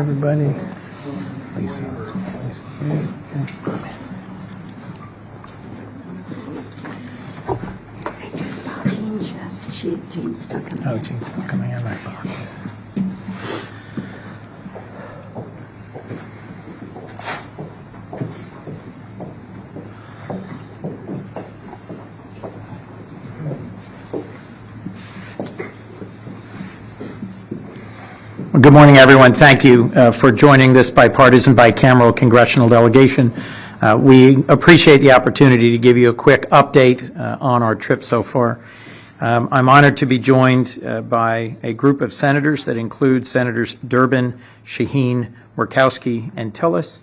everybody. Lisa. Jean's still coming. Oh, Jean's still coming in. My apologies. Well, good morning, everyone. Thank you for joining this bipartisan, bicameral congressional delegation. We appreciate the opportunity to give you a quick update on our trip so far. I'm honored to be joined by a group of senators that includes Senators Durbin, Shaheen, Murkowski, and Tillis,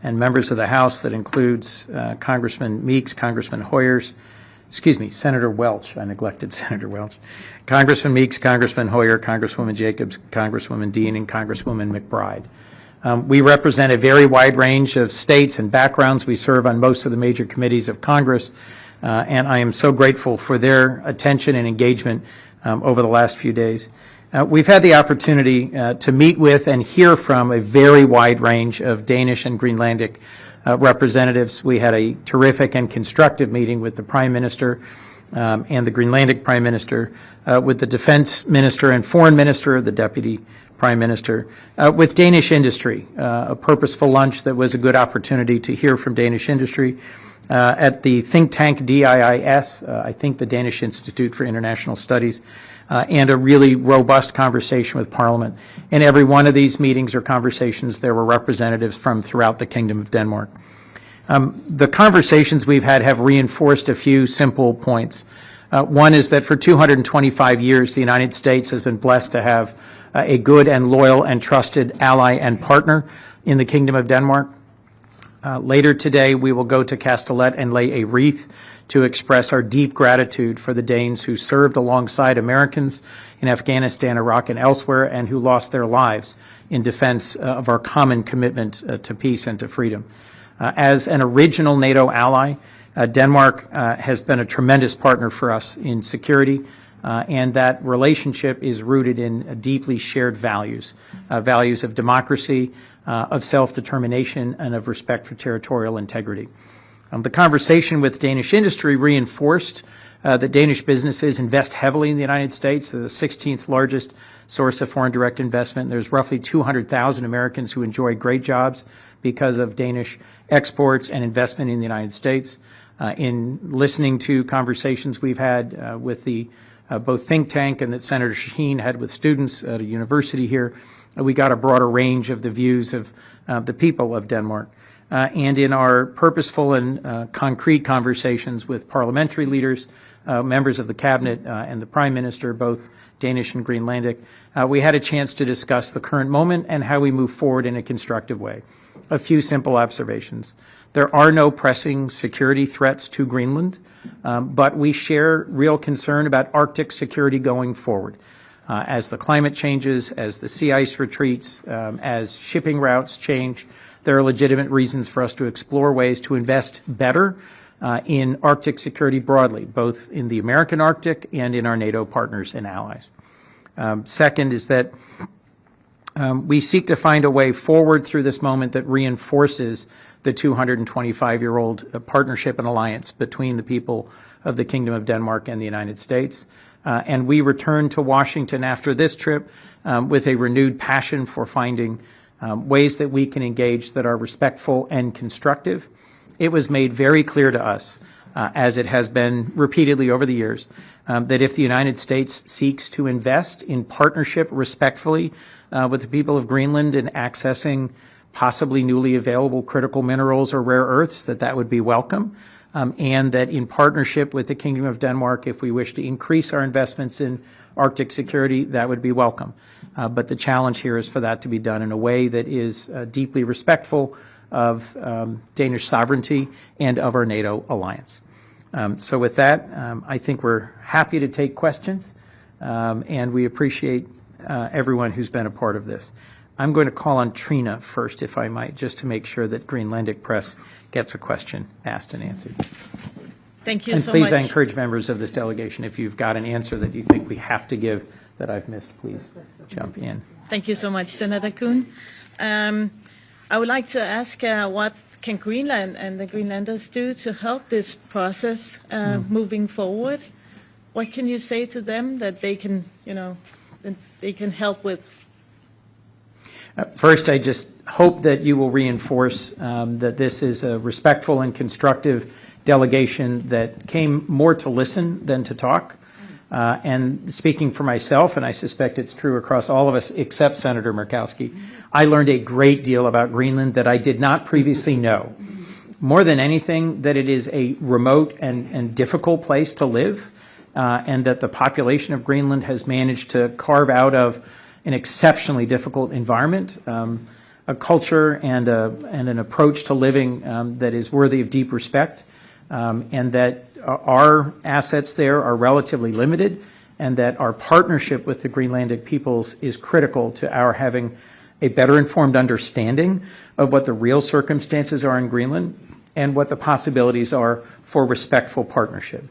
and members of the House that includes Congressman Meeks, Congressman Senator Welch. I neglected Senator Welch. Congressman Meeks, Congressman Hoyer, Congresswoman Jacobs, Congresswoman Dean, and Congresswoman McBride. We represent a very wide range of states and backgrounds. We serve on most of the major committees of Congress. And I am so grateful for their attention and engagement over the last few days. We've had the opportunity to meet with and hear from a very wide range of Danish and Greenlandic representatives. We had a terrific and constructive meeting with the Prime Minister and the Greenlandic Prime Minister, with the Defense Minister and Foreign Minister, the Deputy Prime Minister, with Danish industry, a purposeful lunch that was a good opportunity to hear from Danish industry. At the think tank DIIS, I think the Danish Institute for International Studies, and a really robust conversation with Parliament. In every one of these meetings or conversations, there were representatives from throughout the Kingdom of Denmark. The conversations we've had have reinforced a few simple points. One is that for 225 years, the United States has been blessed to have a good and loyal and trusted ally and partner in the Kingdom of Denmark. Later today, we will go to Castellet and lay a wreath to express our deep gratitude for the Danes who served alongside Americans in Afghanistan, Iraq, and elsewhere, and who lost their lives in defense of our common commitment to peace and to freedom. As an original NATO ally, Denmark has been a tremendous partner for us in security, and that relationship is rooted in deeply shared values, values of democracy, of self-determination, and of respect for territorial integrity. The conversation with Danish industry reinforced that Danish businesses invest heavily in the United States. They're the 16th largest source of foreign direct investment. There's roughly 200,000 Americans who enjoy great jobs because of Danish exports and investment in the United States. In listening to conversations we've had with the both think tank and that Senator Shaheen had with students at a university here, we got a broader range of the views of the people of Denmark. And in our purposeful and concrete conversations with parliamentary leaders, members of the cabinet and the Prime Minister, both Danish and Greenlandic, we had a chance to discuss the current moment and how we move forward in a constructive way. A few simple observations. There are no pressing security threats to Greenland, but we share real concern about Arctic security going forward. As the climate changes, as the sea ice retreats, as shipping routes change, there are legitimate reasons for us to explore ways to invest better in Arctic security broadly, both in the American Arctic and in our NATO partners and allies. Second is that we seek to find a way forward through this moment that reinforces the 225-year-old partnership and alliance between the people of the Kingdom of Denmark and the United States. And we return to Washington after this trip with a renewed passion for finding ways that we can engage that are respectful and constructive. It was made very clear to us, as it has been repeatedly over the years, that if the United States seeks to invest in partnership respectfully with the people of Greenland in accessing possibly newly available critical minerals or rare earths, that would be welcome. And that in partnership with the Kingdom of Denmark, if we wish to increase our investments in Arctic security, that would be welcome. But the challenge here is for that to be done in a way that is deeply respectful of Danish sovereignty and of our NATO alliance. So with that, I think we're happy to take questions, and we appreciate everyone who's been a part of this. I'm going to call on Trina first, if I might, just to make sure that Greenlandic Press gets a question asked and answered. Thank you and so please, much. I encourage members of this delegation, if you've got an answer that you think we have to give that I've missed, please jump in. Thank you so much, Senator Kuhn. I would like to ask what can Greenland and the Greenlanders do to help this process moving forward? What can you say to them that they can, that they can help with? First, I just hope that you will reinforce that this is a respectful and constructive delegation that came more to listen than to talk. And speaking for myself, and I suspect it's true across all of us except Senator Murkowski, I learned a great deal about Greenland that I did not previously know. More than anything, that it is a remote and difficult place to live, and that the population of Greenland has managed to carve out of an exceptionally difficult environment, a culture and an approach to living that is worthy of deep respect, and that our assets there are relatively limited, and that our partnership with the Greenlandic peoples is critical to our having a better informed understanding of what the real circumstances are in Greenland and what the possibilities are for respectful partnership.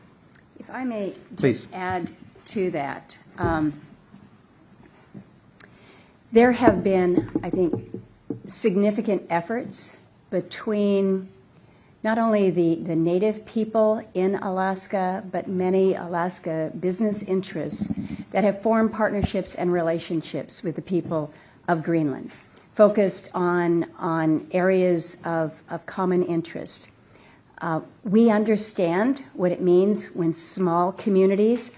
If I may Please. just add to that, there have been, I think, significant efforts between not only the native people in Alaska, but many Alaska business interests that have formed partnerships and relationships with the people of Greenland, focused on areas of common interest. We understand what it means when small communities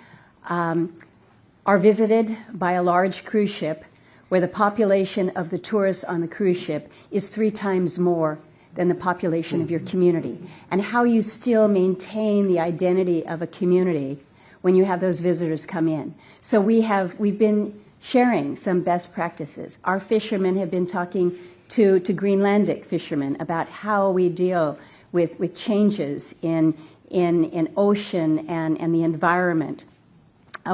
are visited by a large cruise ship where the population of the tourists on the cruise ship is 3 times more than the population of your community, and how you still maintain the identity of a community when you have those visitors come in. So we've been sharing some best practices. Our fishermen have been talking to Greenlandic fishermen about how we deal with changes in ocean and the environment.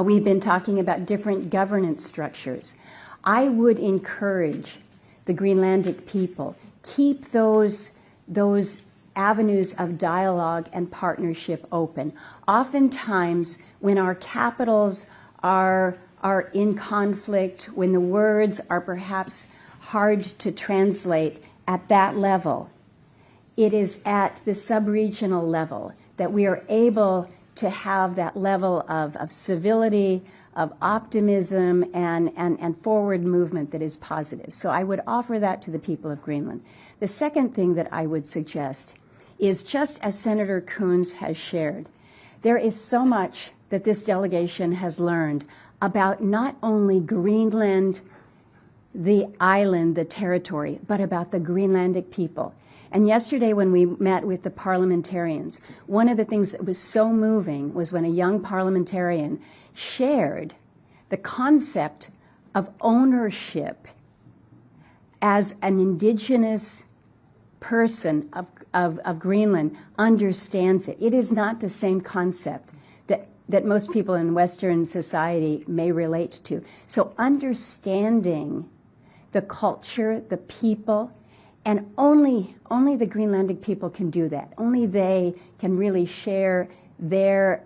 We've been talking about different governance structures. I would encourage the Greenlandic people, keep those avenues of dialogue and partnership open. Oftentimes, when our capitals are in conflict, when the words are perhaps hard to translate at that level, it is at the sub-regional level that we are able to have that level of civility, of optimism, and forward movement that is positive. So I would offer that to the people of Greenland. The second thing that I would suggest is, just as Senator Coons has shared, there is so much that this delegation has learned about not only Greenland, the island, the territory, but about the Greenlandic people. And yesterday when we met with the parliamentarians, one of the things that was so moving was when a young parliamentarian shared the concept of ownership as an indigenous person of Greenland understands it. It is not the same concept that most people in Western society may relate to. So understanding the culture, the people, and only the Greenlandic people can do that. Only they can really share their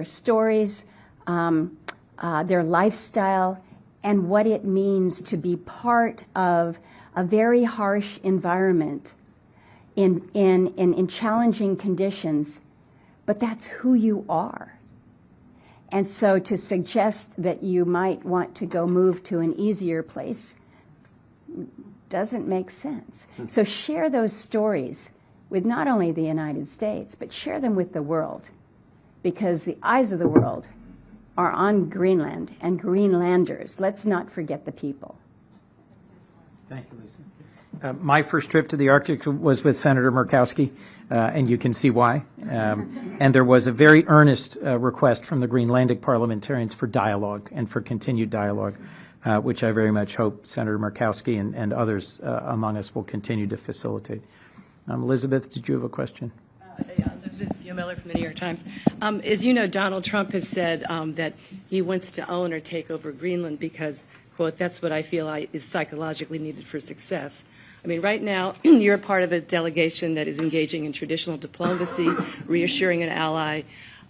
stories, their lifestyle, and what it means to be part of a very harsh environment in challenging conditions, but that's who you are. And so to suggest that you might want to go move to an easier place doesn't make sense. So share those stories with not only the United States, but share them with the world, because the eyes of the world are on Greenland and Greenlanders. Let's not forget the people. Thank you, Lisa. My first trip to the Arctic was with Senator Murkowski, and you can see why. And there was a very earnest request from the Greenlandic parliamentarians for dialogue and for continued dialogue, which I very much hope Senator Murkowski and others among us will continue to facilitate. Elizabeth, did you have a question? Elizabeth Miller from the New York Times. As you know, Donald Trump has said that he wants to own or take over Greenland because, quote, that's what I feel is psychologically needed for success. I mean, right now, you're a part of a delegation that is engaging in traditional diplomacy, reassuring an ally.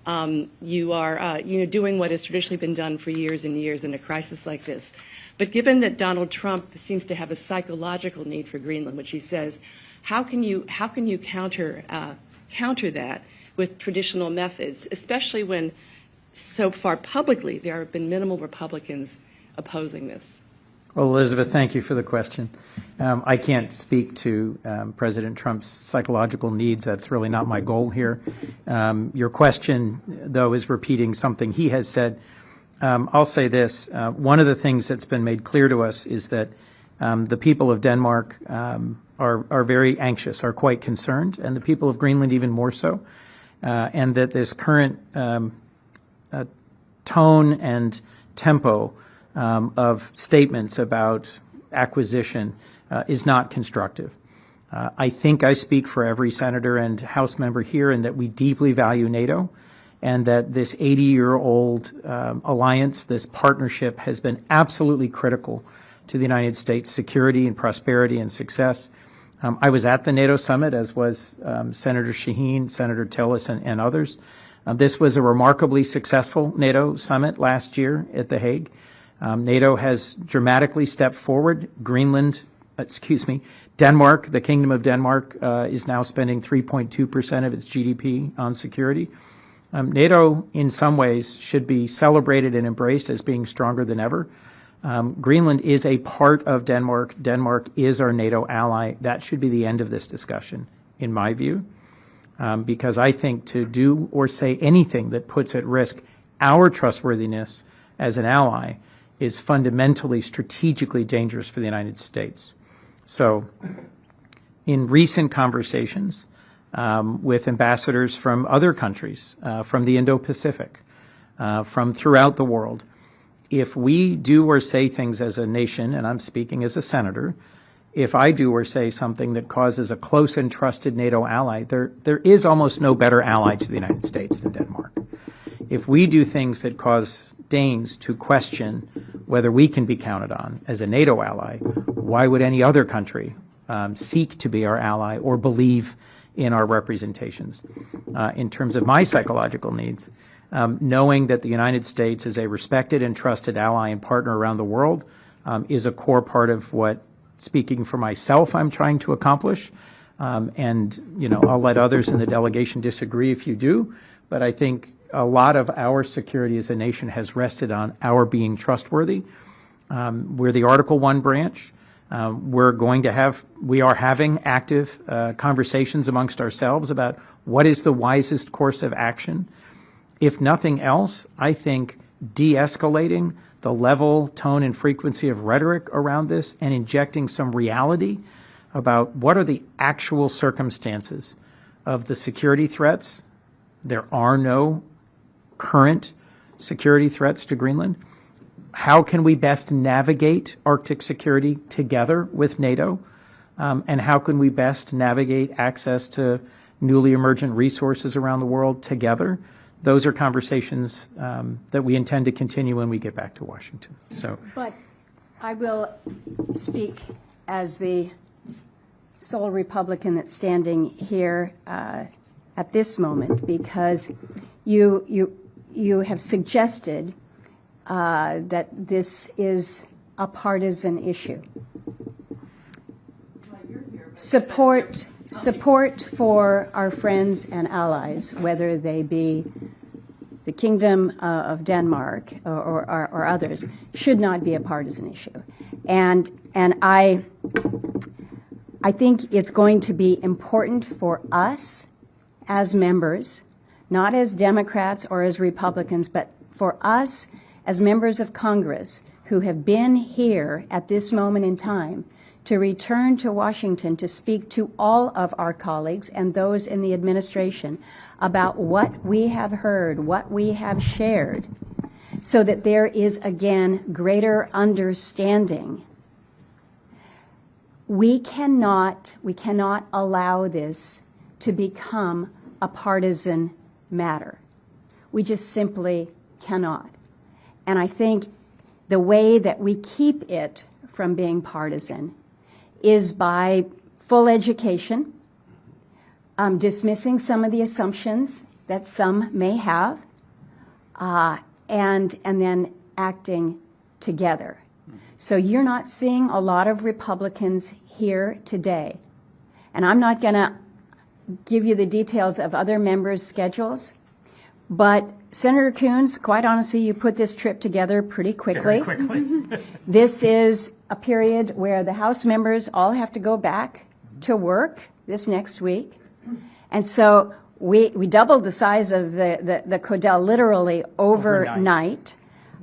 You are, doing what has traditionally been done for years and years in a crisis like this. But given that Donald Trump seems to have a psychological need for Greenland, which he says, how can you counter that with traditional methods, especially when so far publicly there have been minimal Republicans opposing this? Well, Elizabeth, thank you for the question. I can't speak to President Trump's psychological needs. That's really not my goal here. Your question, though, is repeating something he has said. I'll say this. One of the things that's been made clear to us is that the people of Denmark are very anxious, are quite concerned, and the people of Greenland even more so, and that this current tone and tempo of statements about acquisition is not constructive. I think I speak for every senator and House member here in that we deeply value NATO, and that this 80-year-old alliance, this partnership, has been absolutely critical to the United States' security and prosperity and success. I was at the NATO summit, as was Senator Shaheen, Senator Tillis, and others. This was a remarkably successful NATO summit last year at The Hague. NATO has dramatically stepped forward. Denmark, the Kingdom of Denmark, is now spending 3.2% of its GDP on security. NATO, in some ways, should be celebrated and embraced as being stronger than ever. Greenland is a part of Denmark. Denmark is our NATO ally. That should be the end of this discussion, in my view, because I think to do or say anything that puts at risk our trustworthiness as an ally is fundamentally strategically dangerous for the United States. So, in recent conversations with ambassadors from other countries, from the Indo-Pacific, from throughout the world, if we do or say things as a nation, and I'm speaking as a senator, if I do or say something that causes a close and trusted NATO ally, there is almost no better ally to the United States than Denmark. If we do things that cause Danes to question whether we can be counted on as a NATO ally, why would any other country seek to be our ally or believe in our representations? In terms of my psychological needs, knowing that the United States is a respected and trusted ally and partner around the world is a core part of what, speaking for myself, I'm trying to accomplish. And, I'll let others in the delegation disagree if you do, but I think a lot of our security as a nation has rested on our being trustworthy. We're the Article I branch. We are having active conversations amongst ourselves about what is the wisest course of action. If nothing else, I think de-escalating the level, tone, and frequency of rhetoric around this and injecting some reality about what are the actual circumstances of the security threats. There are no current security threats to Greenland. How can we best navigate Arctic security together with NATO? And how can we best navigate access to newly emergent resources around the world together? Those are conversations that we intend to continue when we get back to Washington. But I will speak as the sole Republican that's standing here at this moment, because you have suggested that this is a partisan issue. Support for our friends and allies, whether they be the Kingdom of Denmark or others, should not be a partisan issue. And I think it's going to be important for us as members, not as Democrats or as Republicans, but for us as members of Congress who have been here at this moment in time, to return to Washington to speak to all of our colleagues and those in the administration about what we have heard, what we have shared, so that there is, again, greater understanding. We cannot allow this to become a partisan matter. We just simply cannot. And I think the way that we keep it from being partisan is by full education, dismissing some of the assumptions that some may have, and then acting together. So you're not seeing a lot of Republicans here today. And I'm not going to give you the details of other members' schedules, but Senator Coons, quite honestly, you put this trip together pretty quickly. Very quickly. This is a period where the House members all have to go back to work this next week. And so we doubled the size of the Codel literally overnight.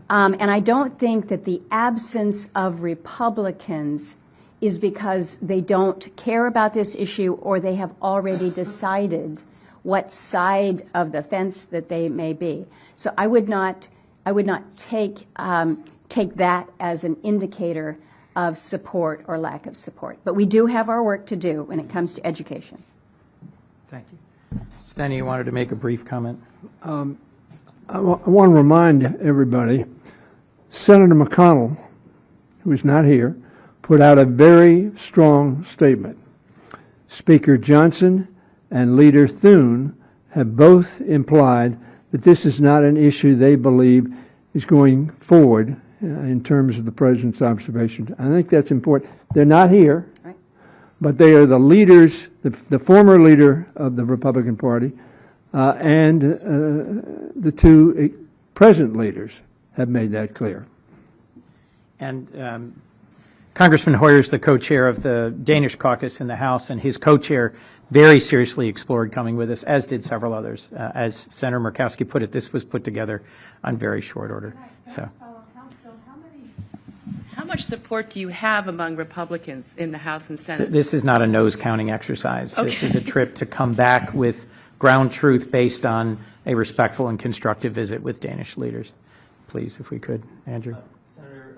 And I don't think that the absence of Republicans is because they don't care about this issue or they have already decided what side of the fence that they may be. So I would not take that as an indicator of support or lack of support. But we do have our work to do when it comes to education. Thank you. Steny, you wanted to make a brief comment? I want to remind everybody, Senator McConnell, who is not here, put out a very strong statement. Speaker Johnson and Leader Thune have both implied that this is not an issue they believe is going forward in terms of the President's observation. I think that's important. They're not here, Right. but they are the leaders, the former leader of the Republican Party and the two present leaders have made that clear. And Congressman Hoyer is the co-chair of the Danish caucus in the House, and his co-chair very seriously explored coming with us, as did several others. As Senator Murkowski put it, this was put together on very short order. So, How much support do you have among Republicans in the House and Senate? this is not a nose-counting exercise. This is a trip to come back with ground truth based on a respectful and constructive visit with Danish leaders. Please, if we could, Andrew. Senator,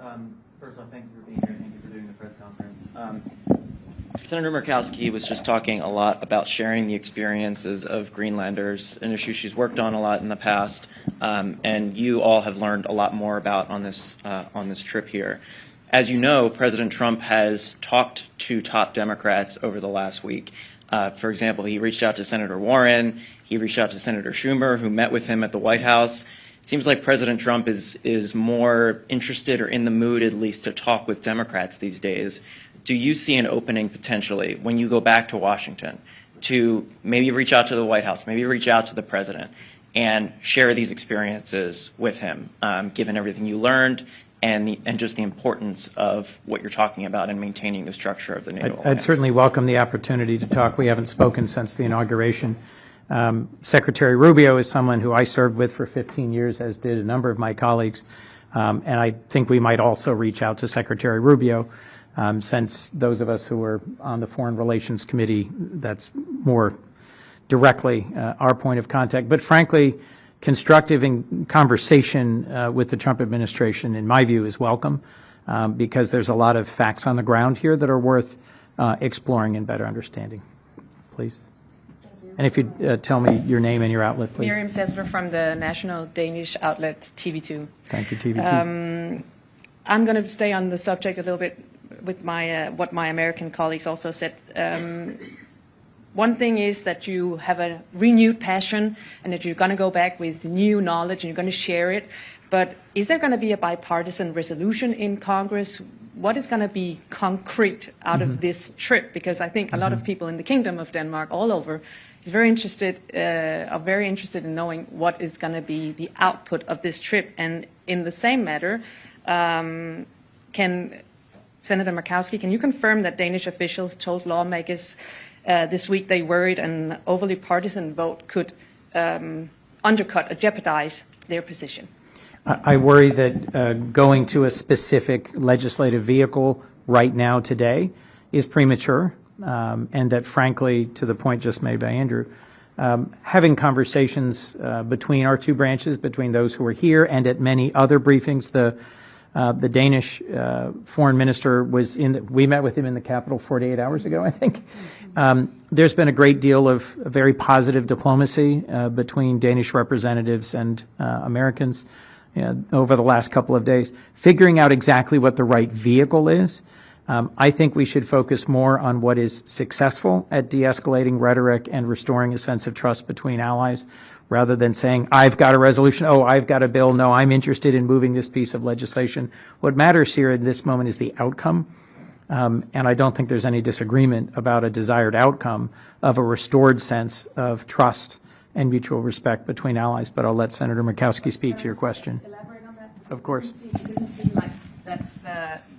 first of all, thank you for being here. Thank you for doing the press conference. Senator Murkowski was just talking a lot about sharing the experiences of Greenlanders, an issue she's worked on a lot in the past, and you all have learned a lot more about on this trip here. As you know, President Trump has talked to top Democrats over the last week. For example, he reached out to Senator Warren. He reached out to Senator Schumer, who met with him at the White House. Seems like President Trump is more interested, or in the mood at least, to talk with Democrats these days. Do you see an opening potentially when you go back to Washington to maybe reach out to the White House, maybe reach out to the President and share these experiences with him, given everything you learned and just the importance of what you're talking about and maintaining the structure of the NATO alliance? I'd certainly welcome the opportunity to talk. We haven't spoken since the inauguration. Secretary Rubio is someone who I served with for 15 years, as did a number of my colleagues. And I think we might also reach out to Secretary Rubio, since those of us who are on the Foreign Relations Committee, that's more directly our point of contact. But frankly, constructive conversation with the Trump administration, in my view, is welcome, because there's a lot of facts on the ground here that are worth exploring and better understanding. Please. And if you'd tell me your name and your outlet, please. Miriam Sessler from the national Danish outlet TV2. Thank you, TV2. I'm going to stay on the subject a little bit with my what my American colleagues also said. One thing is that you have a renewed passion and that you're going to go back with new knowledge and you're going to share it. But is there going to be a bipartisan resolution in Congress? What is going to be concrete out of this trip? Because I think a lot of people in the Kingdom of Denmark, all over, are very interested in knowing what is going to be the output of this trip. And in the same matter, can Senator Murkowski, can you confirm that Danish officials told lawmakers this week they worried an overly partisan vote could undercut or jeopardize their position? I worry that going to a specific legislative vehicle right now today is premature, and that frankly, to the point just made by Andrew, having conversations between our two branches, between those who are here and at many other briefings, the Danish foreign minister was we met with him in the Capitol 48 hours ago, I think. There's been a great deal of very positive diplomacy between Danish representatives and Americans over the last couple of days. Figuring out exactly what the right vehicle is, I think we should focus more on what is successful at de-escalating rhetoric and restoring a sense of trust between allies, rather than saying, I've got a resolution, oh, I've got a bill, no, I'm interested in moving this piece of legislation. What matters here in this moment is the outcome. And I don't think there's any disagreement about a desired outcome of a restored sense of trust and mutual respect between allies. But I'll let Senator Murkowski speak to your question. Elaborate on that? Of course. It doesn't seem like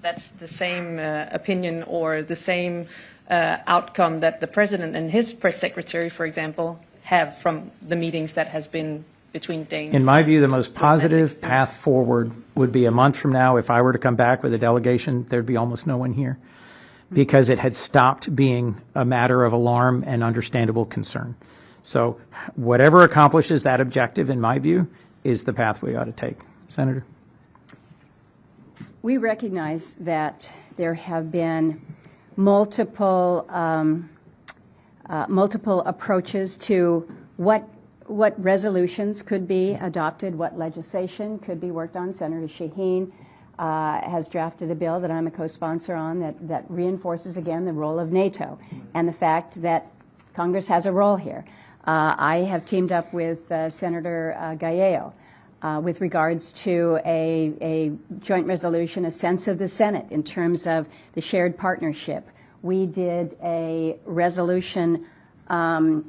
that's the same opinion or the same outcome that the president and his press secretary, for example, have from the meetings that has been between Danes. In my view, the most positive path forward would be a month from now. If I were to come back with a delegation, there'd be almost no one here, because it had stopped being a matter of alarm and understandable concern. So whatever accomplishes that objective, in my view, is the path we ought to take. Senator? We recognize that there have been multiple approaches to what resolutions could be adopted, what legislation could be worked on. Senator Shaheen has drafted a bill that I'm a co-sponsor on that reinforces again the role of NATO and the fact that Congress has a role here. I have teamed up with Senator Gallego with regards to a joint resolution, a sense of the Senate in terms of the shared partnership. We did a resolution, Peter,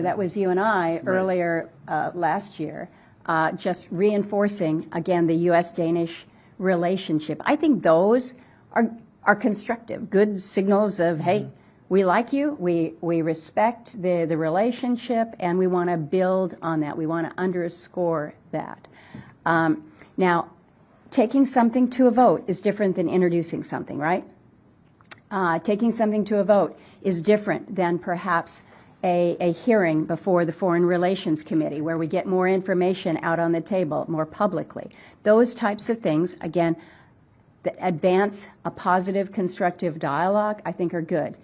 that was you and I earlier last year, just reinforcing, again, the U.S.-Danish relationship. I think those are constructive, good signals of, hey, we like you, we respect the relationship, and we want to build on that. We want to underscore that. Now, taking something to a vote is different than introducing something, right? Taking something to a vote is different than perhaps a hearing before the Foreign Relations Committee where we get more information out on the table more publicly. Those types of things, again, that advance a positive, constructive dialogue, I think are good.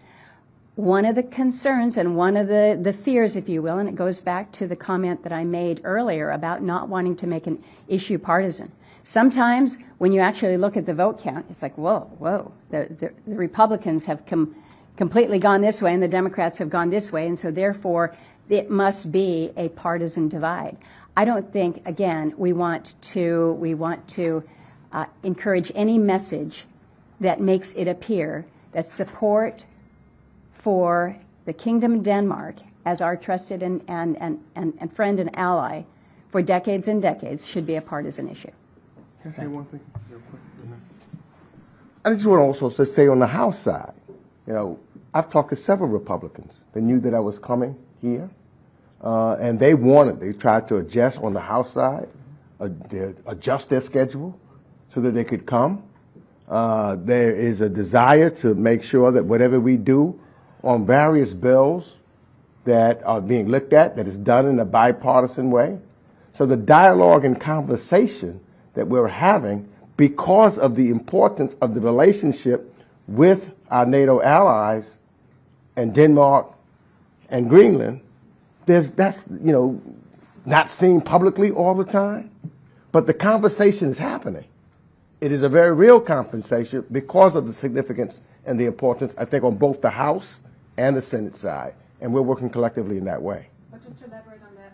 One of the concerns and one of the fears, if you will, and it goes back to the comment that I made earlier about not wanting to make an issue partisan. Sometimes when you actually look at the vote count, it's like, whoa, the Republicans have completely gone this way and the Democrats have gone this way, and so therefore it must be a partisan divide. I don't think, again, we want to encourage any message that makes it appear that support for the Kingdom of Denmark as our trusted and friend and ally for decades and decades should be a partisan issue. Can I say one thing real quick? I just want to also say on the House side, you know, I've talked to several Republicans. They knew that I was coming here, and they tried to adjust on the House side, adjust their schedule so that they could come. There is a desire to make sure that whatever we do on various bills that are being looked at, that is done in a bipartisan way. So the dialogue and conversation that we're having, because of the importance of the relationship with our NATO allies and Denmark and Greenland, that's not seen publicly all the time, but the conversation is happening. It is a very real conversation because of the significance and the importance, I think, on both the House and the Senate side, and we're working collectively in that way. But just to elaborate on that,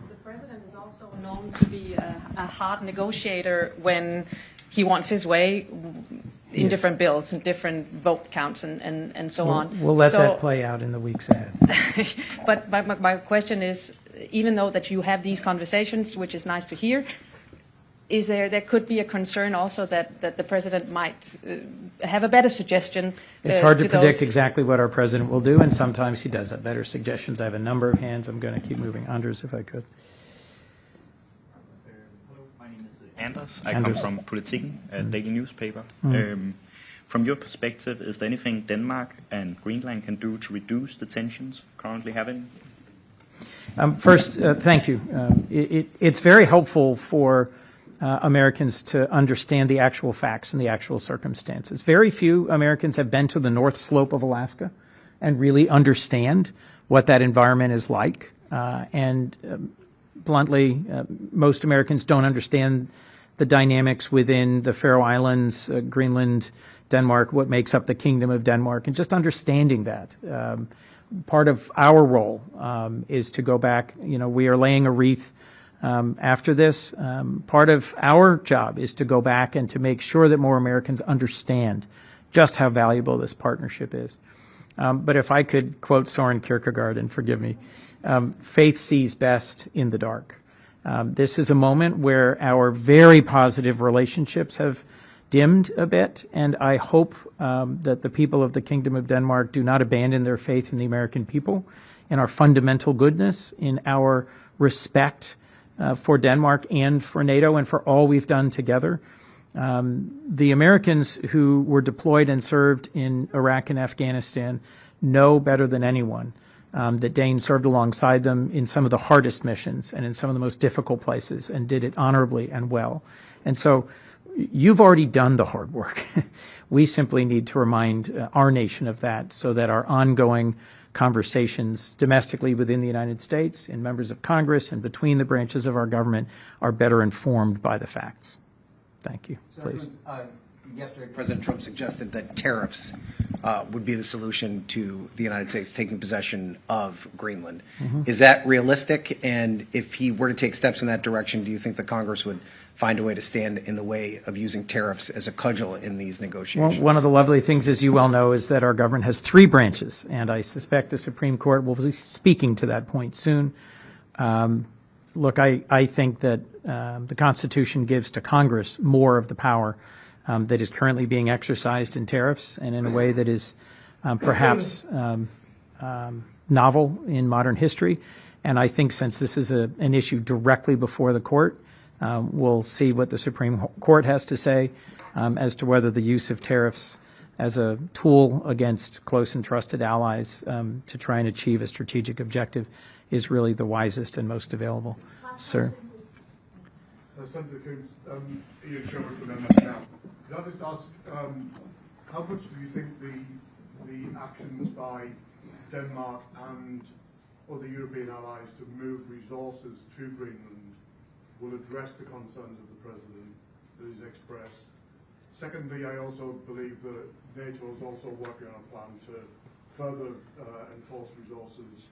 the president is also known to be a hard negotiator when he wants his way in different bills and different vote counts and so on. We'll let that play out in the weeks ahead. But my question is, even though that you have these conversations, which is nice to hear, is there could be a concern also that the president might have a better suggestion? It's hard to predict exactly what our president will do, and sometimes he does have better suggestions. I have a number of hands. I'm going to keep moving. Anders, if I could. Hello, my name is Anders. I come from Politiken, a daily newspaper. From your perspective, is there anything Denmark and Greenland can do to reduce the tensions currently happening? First, thank you. It's very helpful for Americans to understand the actual facts and the actual circumstances. Very few Americans have been to the North Slope of Alaska and really understand what that environment is like. Bluntly, most Americans don't understand the dynamics within the Faroe Islands, Greenland, Denmark, what makes up the Kingdom of Denmark, and just understanding that part of our role is to go back. You know, we are laying a wreath after this. Part of our job is to go back and to make sure that more Americans understand just how valuable this partnership is. But if I could quote Soren Kierkegaard, and forgive me, faith sees best in the dark. This is a moment where our very positive relationships have dimmed a bit, and I hope that the people of the Kingdom of Denmark do not abandon their faith in the American people, in our fundamental goodness, in our respect for Denmark and for NATO and for all we've done together. The Americans who were deployed and served in Iraq and Afghanistan know better than anyone that Danes served alongside them in some of the hardest missions and in some of the most difficult places and did it honorably and well. And so you've already done the hard work. We simply need to remind our nation of that so that our ongoing conversations domestically within the United States, in members of Congress, and between the branches of our government are better informed by the facts. Thank you. Please. Yesterday, President Trump suggested that tariffs would be the solution to the United States taking possession of Greenland. Mm-hmm. Is that realistic? And if he were to take steps in that direction, do you think the Congress would find a way to stand in the way of using tariffs as a cudgel in these negotiations? Well, one of the lovely things, as you well know, is that our government has 3 branches, and I suspect the Supreme Court will be speaking to that point soon. Look, I think that the Constitution gives to Congress more of the power that is currently being exercised in tariffs, and in a way that is perhaps novel in modern history. And I think since this is an issue directly before the court, we'll see what the Supreme Court has to say as to whether the use of tariffs as a tool against close and trusted allies to try and achieve a strategic objective is really the wisest and most available. Sir. Senator Coons, Ian Sherwood from MS Now. Could I just ask, how much do you think the actions by Denmark and other European allies to move resources to Greenland will address the concerns of the President that is expressed? Secondly, I also believe that NATO is also working on a plan to further enforce resources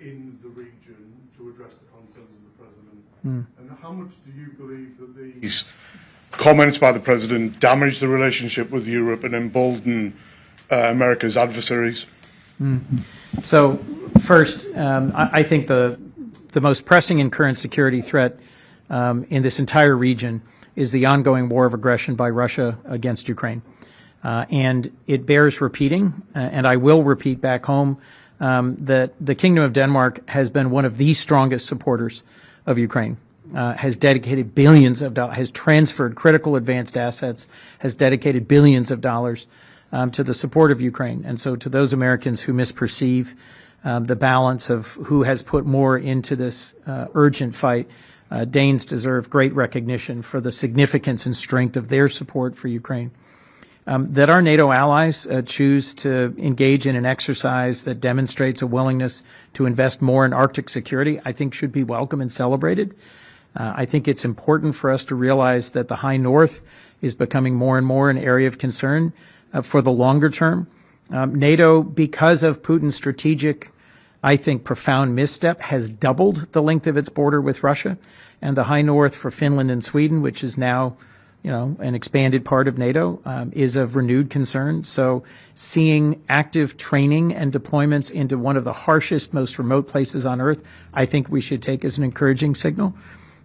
in the region to address the concerns of the President. And how much do you believe that these comments by the President damage the relationship with Europe and embolden America's adversaries? So first, I think the most pressing and current security threat in this entire region is the ongoing war of aggression by Russia against Ukraine. And it bears repeating, and I will repeat back home, that the Kingdom of Denmark has been one of the strongest supporters of Ukraine, has dedicated billions of dollars, has transferred critical advanced assets, has dedicated billions of dollars to the support of Ukraine. And so to those Americans who misperceive the balance of who has put more into this urgent fight, Danes deserve great recognition for the significance and strength of their support for Ukraine. That our NATO allies choose to engage in an exercise that demonstrates a willingness to invest more in Arctic security, I think should be welcome and celebrated. I think it's important for us to realize that the High North is becoming more and more an area of concern for the longer term. NATO, because of Putin's strategic, I think, profound misstep, has doubled the length of its border with Russia, and the High North for Finland and Sweden, which is now an expanded part of NATO, is of renewed concern. So seeing active training and deployments into one of the harshest, most remote places on Earth, I think we should take as an encouraging signal.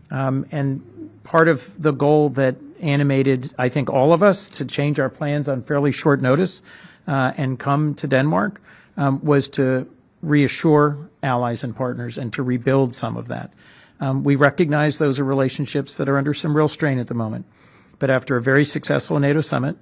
And part of the goal that animated, I think, all of us to change our plans on fairly short notice and come to Denmark was to reassure allies and partners and to rebuild some of that. We recognize those are relationships that are under some real strain at the moment. But after a very successful NATO summit,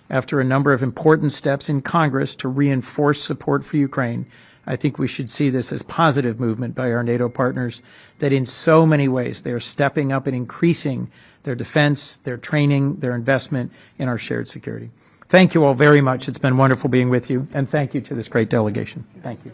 after a number of important steps in Congress to reinforce support for Ukraine, I think we should see this as positive movement by our NATO partners, that in so many ways they are stepping up and increasing their defense, their training, their investment in our shared security. Thank you all very much. It's been wonderful being with you, and thank you to this great delegation. Thank you.